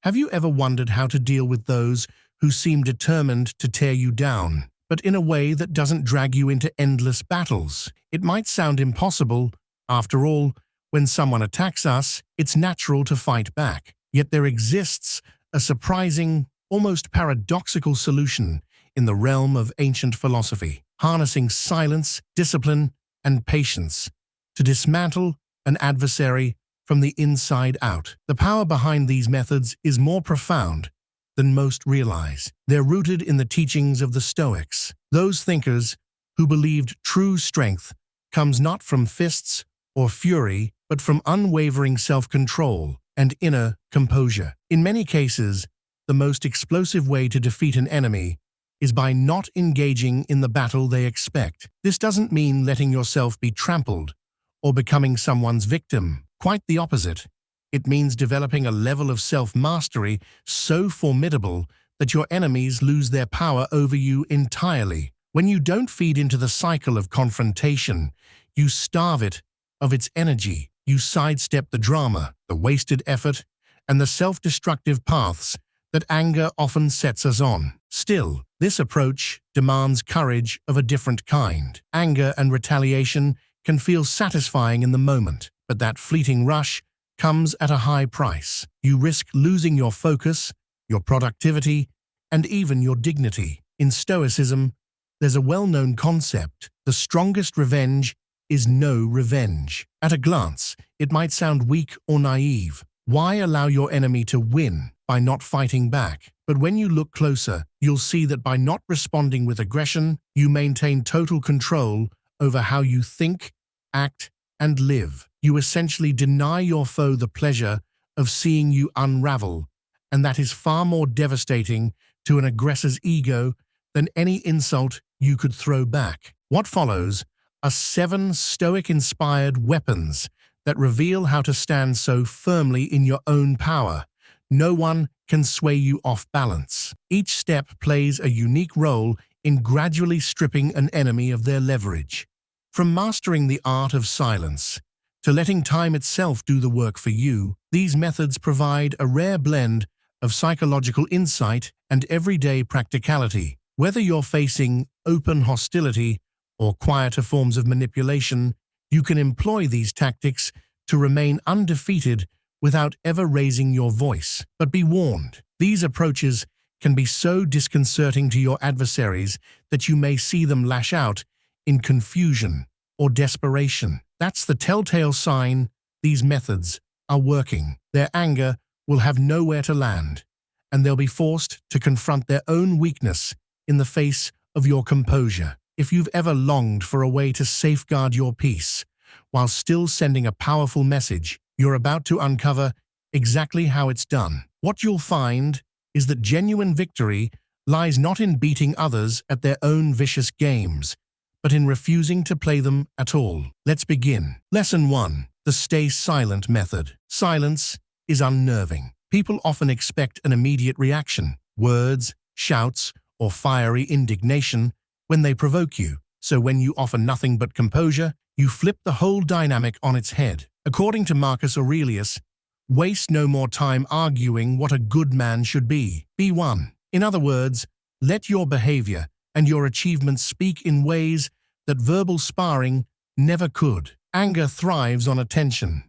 Have you ever wondered how to deal with those who seem determined to tear you down, but in a way that doesn't drag you into endless battles? It might sound impossible. After all, when someone attacks us, it's natural to fight back. Yet there exists a surprising, almost paradoxical solution in the realm of ancient philosophy, harnessing silence, discipline, and patience to dismantle an adversary from the inside out. The power behind these methods is more profound than most realize. They're rooted in the teachings of the Stoics, those thinkers who believed true strength comes not from fists or fury, but from unwavering self-control and inner composure. In many cases, the most explosive way to defeat an enemy is by not engaging in the battle they expect. This doesn't mean letting yourself be trampled or becoming someone's victim. Quite the opposite. It means developing a level of self-mastery so formidable that your enemies lose their power over you entirely. When you don't feed into the cycle of confrontation, you starve it of its energy. You sidestep the drama, the wasted effort, and the self-destructive paths that anger often sets us on. Still, this approach demands courage of a different kind. Anger and retaliation can feel satisfying in the moment, but that fleeting rush comes at a high price. You risk losing your focus, your productivity, and even your dignity. In Stoicism, there's a well-known concept: the strongest revenge is no revenge. At a glance, it might sound weak or naive. Why allow your enemy to win by not fighting back? But when you look closer, you'll see that by not responding with aggression, you maintain total control over how you think, act, and live. You essentially deny your foe the pleasure of seeing you unravel, and that is far more devastating to an aggressor's ego than any insult you could throw back. What follows are 7 Stoic-inspired weapons that reveal how to stand so firmly in your own power. No one can sway you off balance. Each step plays a unique role in gradually stripping an enemy of their leverage. From mastering the art of silence to letting time itself do the work for you, these methods provide a rare blend of psychological insight and everyday practicality. Whether you're facing open hostility or quieter forms of manipulation, you can employ these tactics to remain undefeated without ever raising your voice. But be warned, these approaches can be so disconcerting to your adversaries that you may see them lash out in confusion or desperation. That's the telltale sign these methods are working. Their anger will have nowhere to land, and they'll be forced to confront their own weakness in the face of your composure. If you've ever longed for a way to safeguard your peace while still sending a powerful message, you're about to uncover exactly how it's done. What you'll find is that genuine victory lies not in beating others at their own vicious games, but in refusing to play them at all. Let's begin. Lesson 1. The Stay Silent Method. Silence is unnerving. People often expect an immediate reaction, words, shouts, or fiery indignation when they provoke you. So when you offer nothing but composure, you flip the whole dynamic on its head. According to Marcus Aurelius, waste no more time arguing what a good man should be. Be one. In other words, let your behavior and your achievements speak in ways that verbal sparring never could. Anger thrives on attention.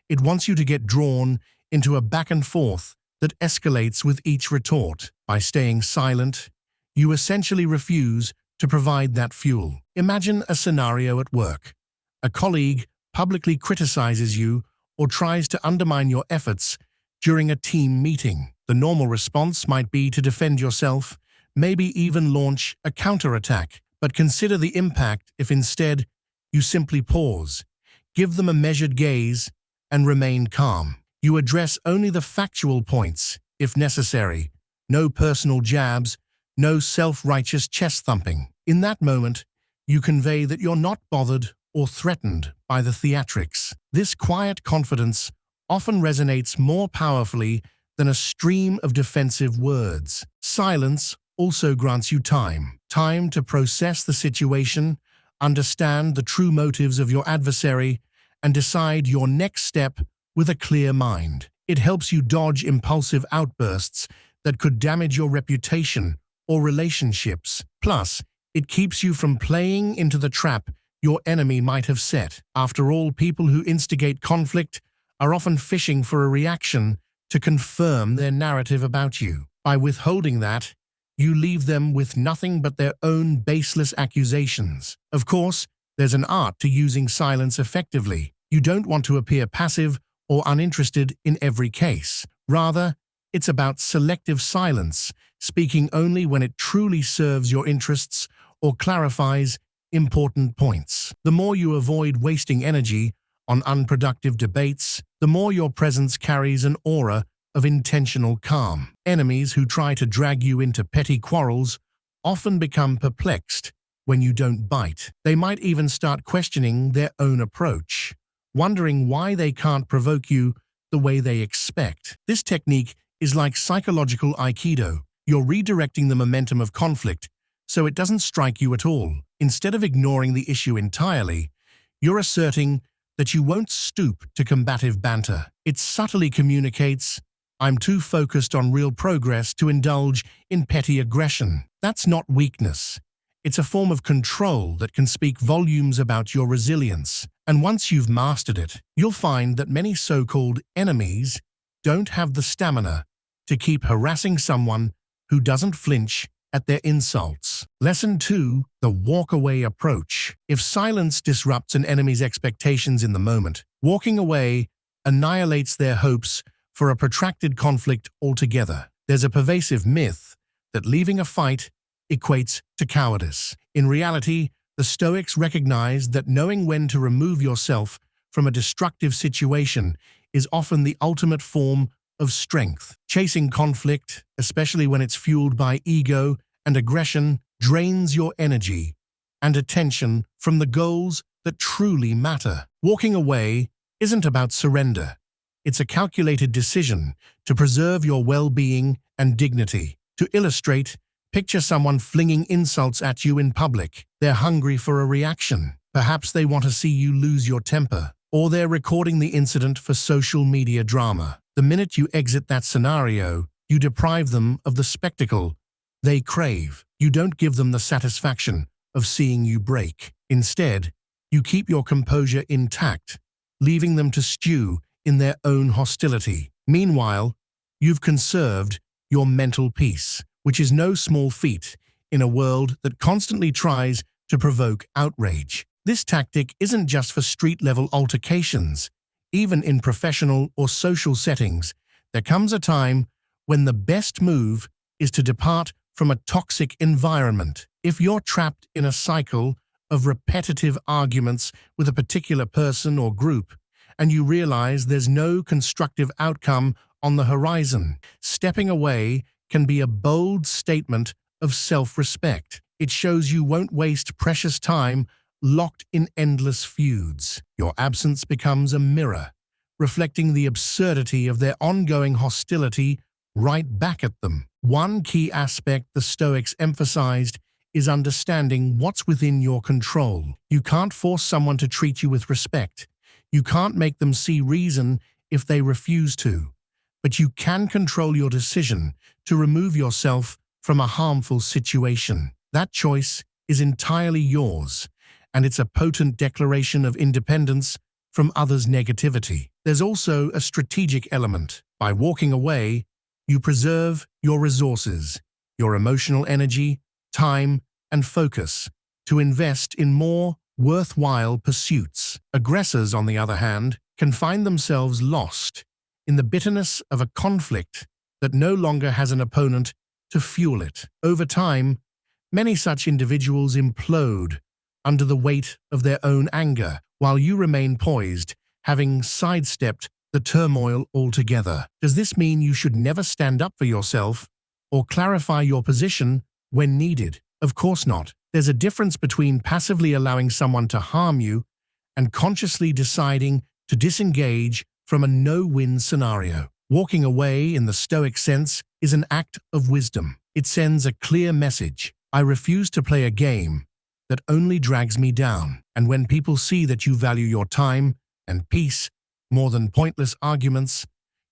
It wants you to get drawn into a back and forth that escalates with each retort. By staying silent, you essentially refuse to provide that fuel. Imagine a scenario at work. A colleague publicly criticizes you or tries to undermine your efforts during a team meeting. The normal response might be to defend yourself, maybe even launch a counterattack. But consider the impact if instead you simply pause, give them a measured gaze, and remain calm. You address only the factual points, if necessary. No personal jabs, no self-righteous chest-thumping. In that moment, you convey that you're not bothered or threatened by the theatrics. This quiet confidence often resonates more powerfully than a stream of defensive words. Silence also grants you time to process the situation, understand the true motives of your adversary, and decide your next step with a clear mind. It helps you dodge impulsive outbursts that could damage your reputation or relationships. Plus, it keeps you from playing into the trap your enemy might have set. After all, people who instigate conflict are often fishing for a reaction to confirm their narrative about you. By withholding that, you leave them with nothing but their own baseless accusations. Of course, there's an art to using silence effectively. You don't want to appear passive or uninterested in every case. Rather, it's about selective silence, speaking only when it truly serves your interests or clarifies important points. The more you avoid wasting energy on unproductive debates, the more your presence carries an aura of intentional calm. Enemies who try to drag you into petty quarrels often become perplexed when you don't bite. They might even start questioning their own approach, wondering why they can't provoke you the way they expect. This technique is like psychological aikido. You're redirecting the momentum of conflict so it doesn't strike you at all. Instead of ignoring the issue entirely, you're asserting that you won't stoop to combative banter. It subtly communicates, "I'm too focused on real progress to indulge in petty aggression." That's not weakness. It's a form of control that can speak volumes about your resilience. And once you've mastered it, you'll find that many so-called enemies don't have the stamina to keep harassing someone who doesn't flinch at their insults. Lesson 2. The walk-away approach. If silence disrupts an enemy's expectations in the moment, walking away annihilates their hopes for a protracted conflict altogether. There's a pervasive myth that leaving a fight equates to cowardice. In reality, the Stoics recognize that knowing when to remove yourself from a destructive situation is often the ultimate form of strength. Chasing conflict, especially when it's fueled by ego and aggression, drains your energy and attention from the goals that truly matter. Walking away isn't about surrender. It's a calculated decision to preserve your well-being and dignity. To illustrate, picture someone flinging insults at you in public. They're hungry for a reaction. Perhaps they want to see you lose your temper, or they're recording the incident for social media drama. The minute you exit that scenario, you deprive them of the spectacle they crave. You don't give them the satisfaction of seeing you break. Instead, you keep your composure intact, leaving them to stew in their own hostility. Meanwhile, you've conserved your mental peace, which is no small feat in a world that constantly tries to provoke outrage. This tactic isn't just for street-level altercations. Even in professional or social settings, there comes a time when the best move is to depart from a toxic environment. If you're trapped in a cycle of repetitive arguments with a particular person or group, and you realize there's no constructive outcome on the horizon, stepping away can be a bold statement of self-respect. It shows you won't waste precious time locked in endless feuds. Your absence becomes a mirror, reflecting the absurdity of their ongoing hostility right back at them. One key aspect the Stoics emphasized is understanding what's within your control. You can't force someone to treat you with respect. You can't make them see reason if they refuse to. But you can control your decision to remove yourself from a harmful situation. That choice is entirely yours, and it's a potent declaration of independence from others' negativity. There's also a strategic element. By walking away, you preserve your resources, your emotional energy, time, and focus to invest in more worthwhile pursuits. Aggressors, on the other hand, can find themselves lost in the bitterness of a conflict that no longer has an opponent to fuel it. Over time, many such individuals implode under the weight of their own anger, while you remain poised, having sidestepped the turmoil altogether. Does this mean you should never stand up for yourself or clarify your position when needed? Of course not. There's a difference between passively allowing someone to harm you and consciously deciding to disengage from a no-win scenario. Walking away, in the Stoic sense, is an act of wisdom. It sends a clear message. I refuse to play a game that only drags me down. And when people see that you value your time and peace more than pointless arguments,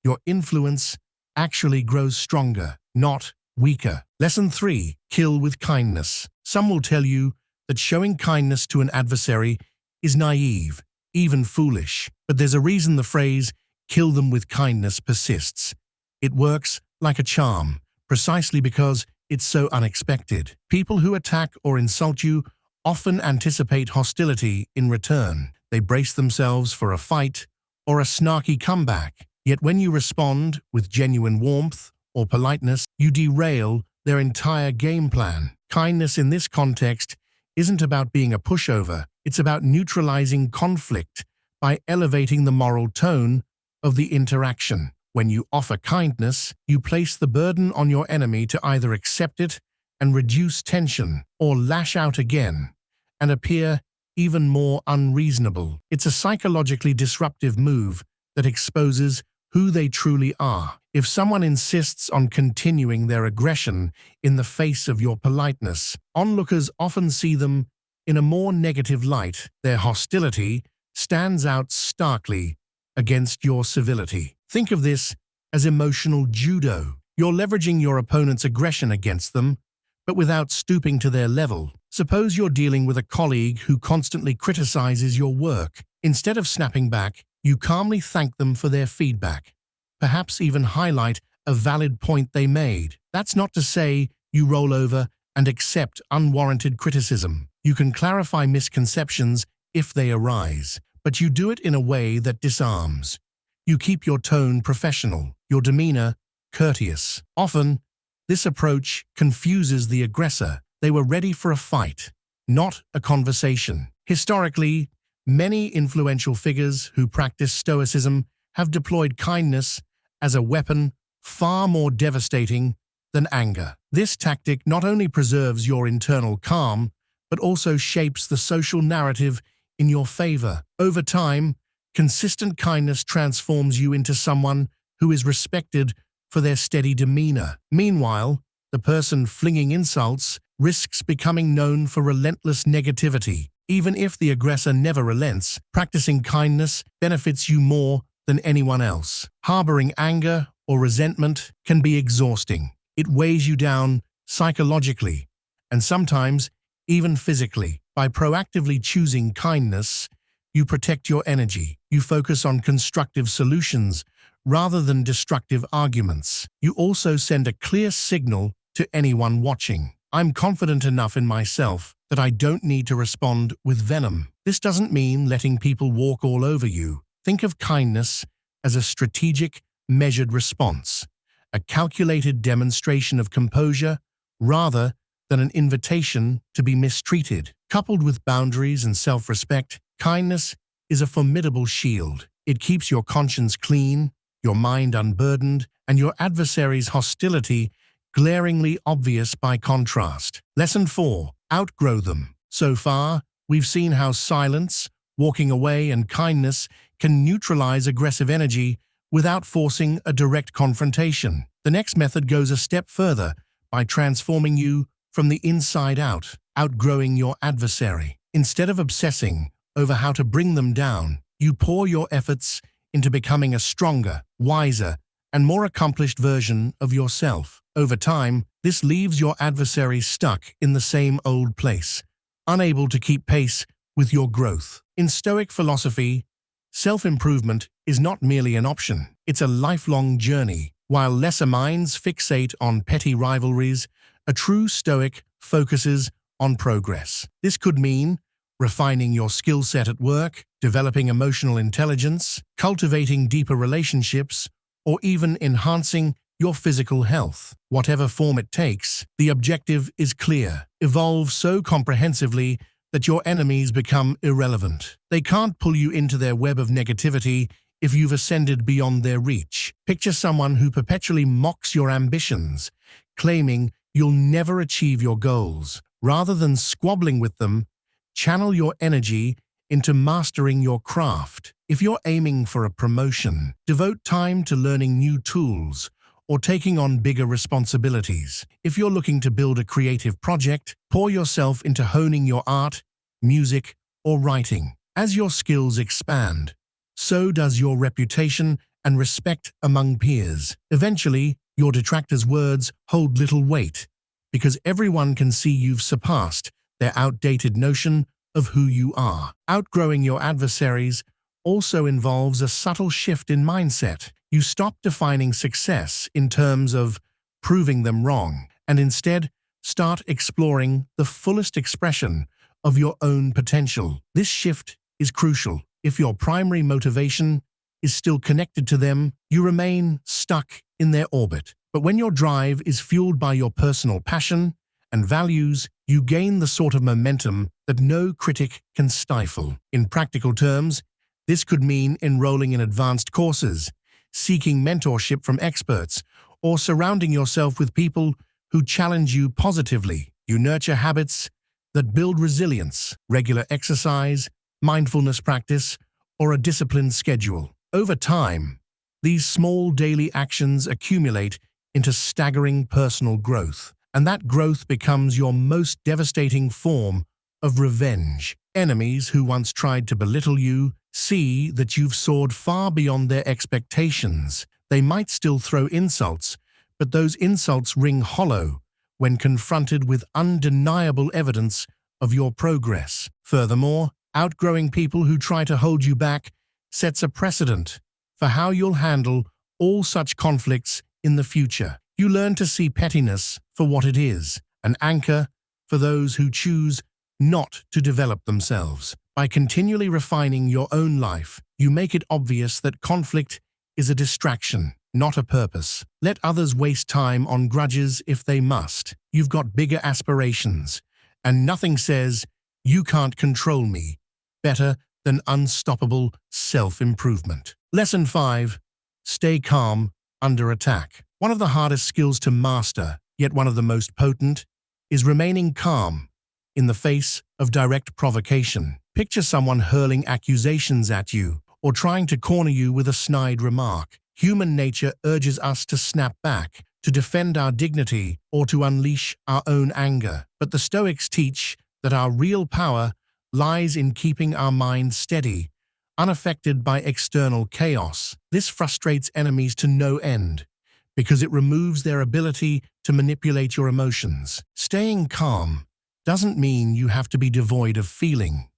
your influence actually grows stronger, not weaker. Lesson 3. Kill with kindness. Some will tell you that showing kindness to an adversary is naive, even foolish. But there's a reason the phrase, "kill them with kindness," persists. It works like a charm, precisely because it's so unexpected. People who attack or insult you often anticipate hostility in return. They brace themselves for a fight or a snarky comeback. Yet when you respond with genuine warmth or politeness, you derail their entire game plan. Kindness in this context isn't about being a pushover. It's about neutralizing conflict by elevating the moral tone of the interaction. When you offer kindness, you place the burden on your enemy to either accept it and reduce tension, or lash out again and appear even more unreasonable. It's a psychologically disruptive move that exposes who they truly are. If someone insists on continuing their aggression in the face of your politeness, onlookers often see them in a more negative light. Their hostility stands out starkly against your civility. Think of this as emotional judo. You're leveraging your opponent's aggression against them, but without stooping to their level. Suppose you're dealing with a colleague who constantly criticizes your work. Instead of snapping back, you calmly thank them for their feedback, perhaps even highlight a valid point they made. That's not to say you roll over and accept unwarranted criticism. You can clarify misconceptions if they arise, but you do it in a way that disarms. You keep your tone professional, your demeanor courteous. Often, this approach confuses the aggressor. They were ready for a fight, not a conversation. Historically, many influential figures who practice Stoicism have deployed kindness as a weapon far more devastating than anger. This tactic not only preserves your internal calm, but also shapes the social narrative in your favor. Over time, consistent kindness transforms you into someone who is respected for their steady demeanor. Meanwhile, the person flinging insults risks becoming known for relentless negativity. Even if the aggressor never relents, practicing kindness benefits you more than anyone else. Harboring anger or resentment can be exhausting. It weighs you down psychologically and sometimes even physically. By proactively choosing kindness, you protect your energy. You focus on constructive solutions rather than destructive arguments. You also send a clear signal to anyone watching. I'm confident enough in myself that I don't need to respond with venom. This doesn't mean letting people walk all over you. Think of kindness as a strategic, measured response, a calculated demonstration of composure rather than an invitation to be mistreated. Coupled with boundaries and self-respect, kindness is a formidable shield. It keeps your conscience clean, your mind unburdened, and your adversary's hostility glaringly obvious by contrast. Lesson 4. Outgrow them. So far, we've seen how silence, walking away, and kindness can neutralize aggressive energy without forcing a direct confrontation. The next method goes a step further by transforming you from the inside out, outgrowing your adversary. Instead of obsessing over how to bring them down, you pour your efforts into becoming a stronger, wiser, and more accomplished version of yourself. Over time, this leaves your adversary stuck in the same old place, unable to keep pace with your growth. In Stoic philosophy, self-improvement is not merely an option, it's a lifelong journey. While lesser minds fixate on petty rivalries, a true Stoic focuses on progress. This could mean refining your skill set at work, developing emotional intelligence, cultivating deeper relationships, or even enhancing your physical health. Whatever form it takes, the objective is clear. Evolve so comprehensively that your enemies become irrelevant. They can't pull you into their web of negativity if you've ascended beyond their reach. Picture someone who perpetually mocks your ambitions, claiming you'll never achieve your goals. Rather than squabbling with them, channel your energy into mastering your craft. If you're aiming for a promotion, devote time to learning new tools or taking on bigger responsibilities. If you're looking to build a creative project, pour yourself into honing your art, music, or writing. As your skills expand, so does your reputation and respect among peers. Eventually, your detractors' words hold little weight because everyone can see you've surpassed their outdated notion of who you are. Outgrowing your adversaries also involves a subtle shift in mindset. You stop defining success in terms of proving them wrong and instead start exploring the fullest expression of your own potential. This shift is crucial. If your primary motivation is still connected to them, you remain stuck in their orbit. But when your drive is fueled by your personal passion and values, you gain the sort of momentum that no critic can stifle. In practical terms, this could mean enrolling in advanced courses, seeking mentorship from experts, or surrounding yourself with people who challenge you positively. You nurture habits that build resilience, regular exercise, mindfulness practice, or a disciplined schedule. Over time, these small daily actions accumulate into staggering personal growth, and that growth becomes your most devastating form of revenge. Enemies who once tried to belittle you see that you've soared far beyond their expectations. They might still throw insults, but those insults ring hollow when confronted with undeniable evidence of your progress. Furthermore, outgrowing people who try to hold you back sets a precedent for how you'll handle all such conflicts in the future. You learn to see pettiness for what it is, an anchor for those who choose not to develop themselves. By continually refining your own life, you make it obvious that conflict is a distraction, not a purpose. Let others waste time on grudges if they must. You've got bigger aspirations, and nothing says, "You can't control me," better than unstoppable self-improvement. Lesson 5. Stay calm under attack. One of the hardest skills to master, yet one of the most potent, is remaining calm in the face of direct provocation. Picture someone hurling accusations at you or trying to corner you with a snide remark. Human nature urges us to snap back, to defend our dignity, or to unleash our own anger. But the Stoics teach that our real power lies in keeping our mind steady, unaffected by external chaos. This frustrates enemies to no end, because it removes their ability to manipulate your emotions. Staying calm doesn't mean you have to be devoid of feeling.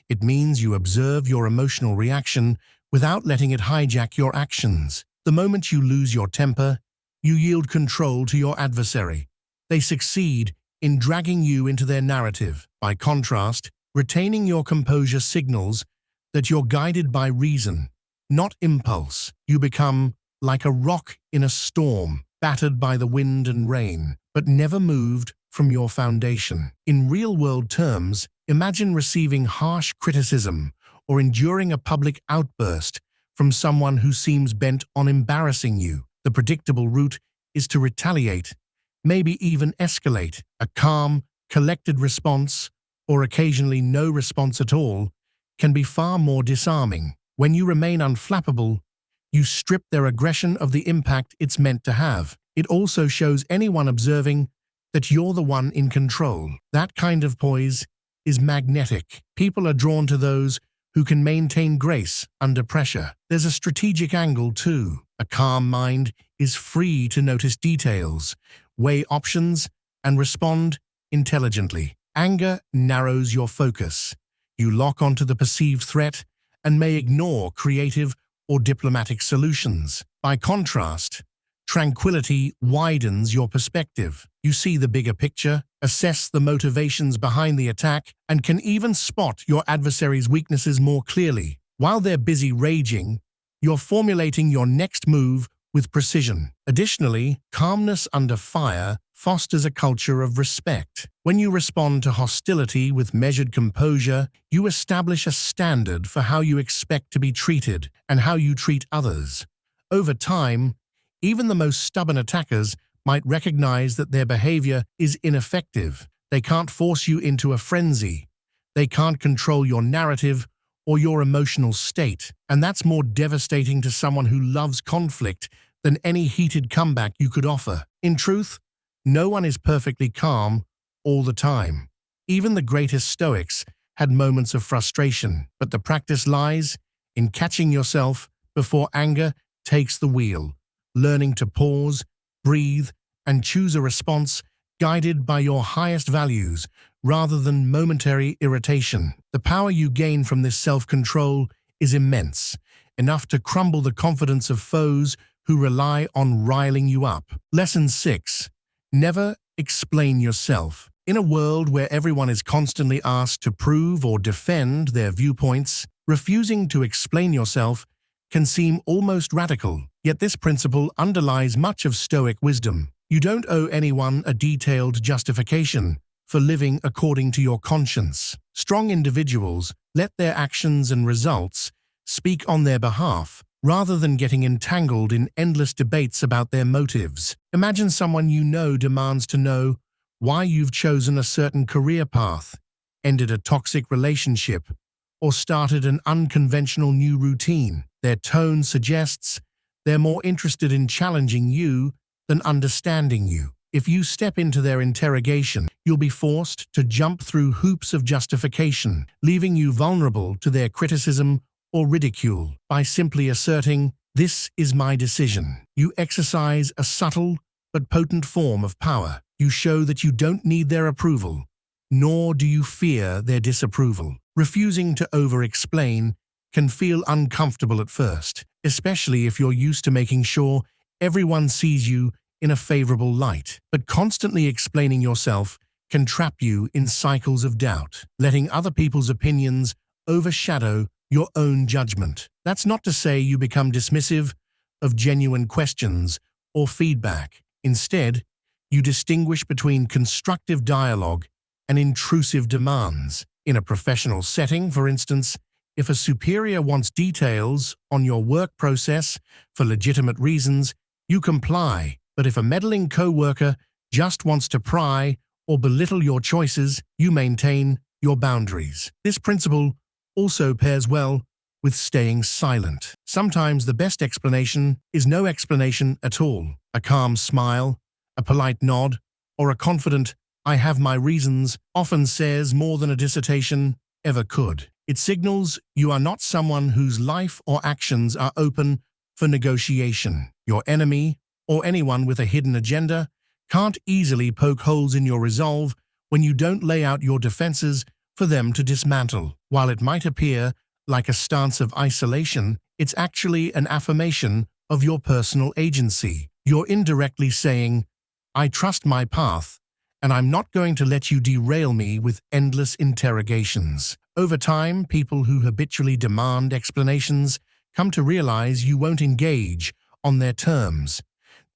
It means you observe your emotional reaction without letting it hijack your actions. The moment you lose your temper, you yield control to your adversary. They succeed in dragging you into their narrative. By contrast, retaining your composure signals that you're guided by reason, not impulse. You become like a rock in a storm, battered by the wind and rain, but never moved from your foundation. In real-world terms, imagine receiving harsh criticism or enduring a public outburst from someone who seems bent on embarrassing you. The predictable route is to retaliate, maybe even escalate. A calm, collected response, or occasionally no response at all, can be far more disarming. When you remain unflappable, you strip their aggression of the impact it's meant to have. It also shows anyone observing that you're the one in control. That kind of poise is magnetic. People are drawn to those who can maintain grace under pressure. There's a strategic angle too. A calm mind is free to notice details, weigh options, and respond intelligently. Anger narrows your focus. You lock onto the perceived threat and may ignore creative or diplomatic solutions. By contrast, tranquility widens your perspective. You see the bigger picture, assess the motivations behind the attack, and can even spot your adversary's weaknesses more clearly. While they're busy raging, you're formulating your next move with precision. Additionally, calmness under fire fosters a culture of respect. When you respond to hostility with measured composure, you establish a standard for how you expect to be treated and how you treat others. Over time, even the most stubborn attackers might recognize that their behavior is ineffective. They can't force you into a frenzy. They can't control your narrative or your emotional state. And that's more devastating to someone who loves conflict than any heated comeback you could offer. In truth, no one is perfectly calm all the time. Even the greatest Stoics had moments of frustration, but the practice lies in catching yourself before anger takes the wheel, learning to pause, breathe, and choose a response guided by your highest values rather than momentary irritation. The power you gain from this self-control is immense, enough to crumble the confidence of foes who rely on riling you up. Lesson 6. Never explain yourself. In a world where everyone is constantly asked to prove or defend their viewpoints, refusing to explain yourself can seem almost radical. Yet this principle underlies much of Stoic wisdom. You don't owe anyone a detailed justification for living according to your conscience. Strong individuals let their actions and results speak on their behalf, rather than getting entangled in endless debates about their motives. Imagine someone you know demands to know why you've chosen a certain career path, ended a toxic relationship, or started an unconventional new routine. Their tone suggests they're more interested in challenging you than understanding you. If you step into their interrogation, you'll be forced to jump through hoops of justification, leaving you vulnerable to their criticism or ridicule. By simply asserting, "This is my decision," you exercise a subtle but potent form of power. You show that you don't need their approval, nor do you fear their disapproval. Refusing to over-explain can feel uncomfortable at first, especially if you're used to making sure everyone sees you in a favorable light. But constantly explaining yourself can trap you in cycles of doubt, letting other people's opinions overshadow your own judgment. That's not to say you become dismissive of genuine questions or feedback. Instead, you distinguish between constructive dialogue and intrusive demands. In a professional setting, for instance, if a superior wants details on your work process for legitimate reasons, you comply. But if a meddling co-worker just wants to pry or belittle your choices, you maintain your boundaries. This principle also pairs well with staying silent. Sometimes the best explanation is no explanation at all. A calm smile, a polite nod, or a confident "I have my reasons" often says more than a dissertation ever could. It signals you are not someone whose life or actions are open for negotiation. Your enemy, or anyone with a hidden agenda, can't easily poke holes in your resolve when you don't lay out your defenses for them to dismantle. While it might appear like a stance of isolation, it's actually an affirmation of your personal agency. You're indirectly saying, "I trust my path, and I'm not going to let you derail me with endless interrogations." Over time, people who habitually demand explanations come to realize you won't engage on their terms.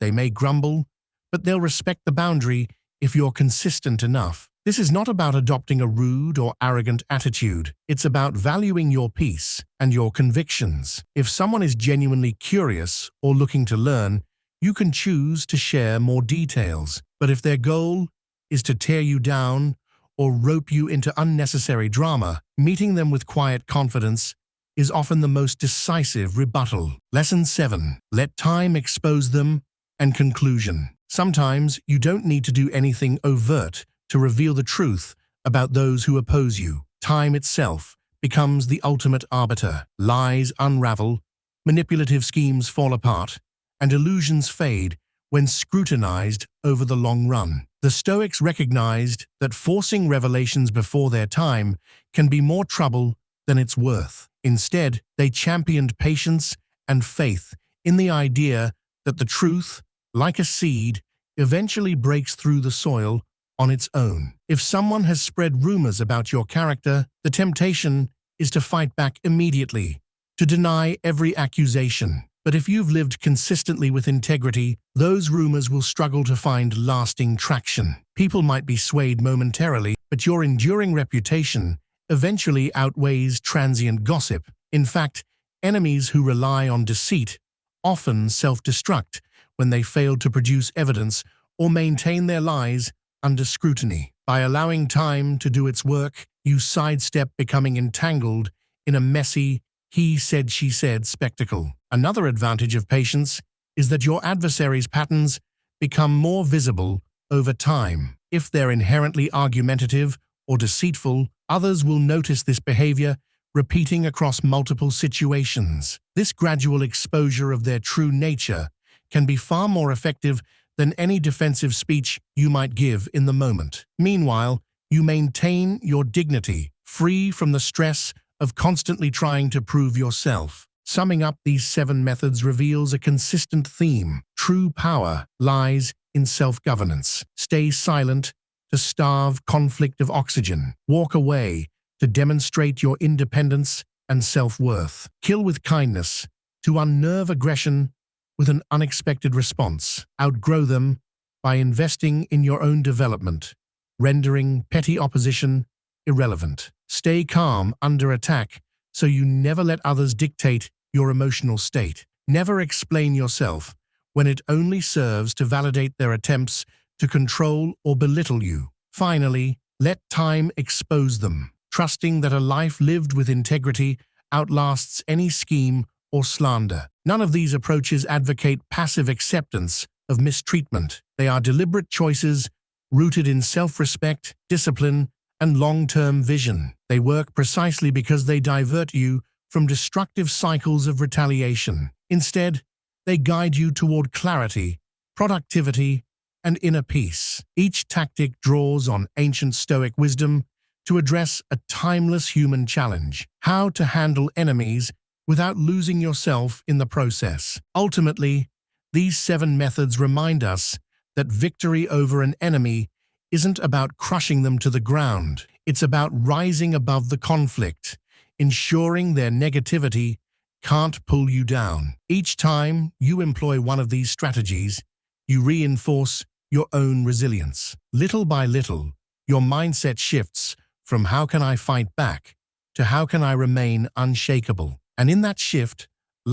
They may grumble, but they'll respect the boundary if you're consistent enough. This is not about adopting a rude or arrogant attitude. It's about valuing your peace and your convictions. If someone is genuinely curious or looking to learn, you can choose to share more details. But if their goal is to tear you down or rope you into unnecessary drama, meeting them with quiet confidence is often the most decisive rebuttal. Lesson 7. Let time expose them. And conclusion. Sometimes you don't need to do anything overt to reveal the truth about those who oppose you. Time itself becomes the ultimate arbiter. Lies unravel, manipulative schemes fall apart, and illusions fade when scrutinized over the long run. The Stoics recognized that forcing revelations before their time can be more trouble than it's worth. Instead, they championed patience and faith in the idea that the truth, like a seed, eventually breaks through the soil on its own. If someone has spread rumors about your character, the temptation is to fight back immediately, to deny every accusation. But if you've lived consistently with integrity, those rumors will struggle to find lasting traction. People might be swayed momentarily, but your enduring reputation eventually outweighs transient gossip. In fact, enemies who rely on deceit often self-destruct when they fail to produce evidence or maintain their lies under scrutiny. By allowing time to do its work, you sidestep becoming entangled in a messy he said, she said spectacle. Another advantage of patience is that your adversary's patterns become more visible over time. If they're inherently argumentative or deceitful, others will notice this behavior, repeating across multiple situations. This gradual exposure of their true nature can be far more effective than any defensive speech you might give in the moment. Meanwhile, you maintain your dignity, free from the stress of constantly trying to prove yourself. Summing up these 7 methods reveals a consistent theme. True power lies in self-governance. Stay silent to starve conflict of oxygen. Walk away to demonstrate your independence and self-worth. Kill with kindness to unnerve aggression with an unexpected response. Outgrow them by investing in your own development, rendering petty opposition irrelevant. Stay calm under attack so you never let others dictate your emotional state. Never explain yourself when it only serves to validate their attempts to control or belittle you. Finally, let time expose them, trusting that a life lived with integrity outlasts any scheme or slander. None of these approaches advocate passive acceptance of mistreatment. They are deliberate choices rooted in self-respect, discipline, and long-term vision. They work precisely because they divert you from destructive cycles of retaliation. Instead, they guide you toward clarity, productivity, and inner peace. Each tactic draws on ancient Stoic wisdom to address a timeless human challenge: how to handle enemies without losing yourself in the process. Ultimately, these 7 methods remind us that victory over an enemy isn't about crushing them to the ground. It's about rising above the conflict, ensuring their negativity can't pull you down. Each time you employ one of these strategies, you reinforce your own resilience. Little by little, your mindset shifts from "how can I fight back" to "how can I remain unshakable?" And in that shift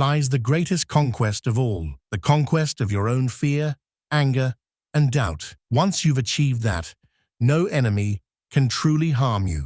lies the greatest conquest of all, the conquest of your own fear, anger, and doubt. Once you've achieved that, no enemy can truly harm you.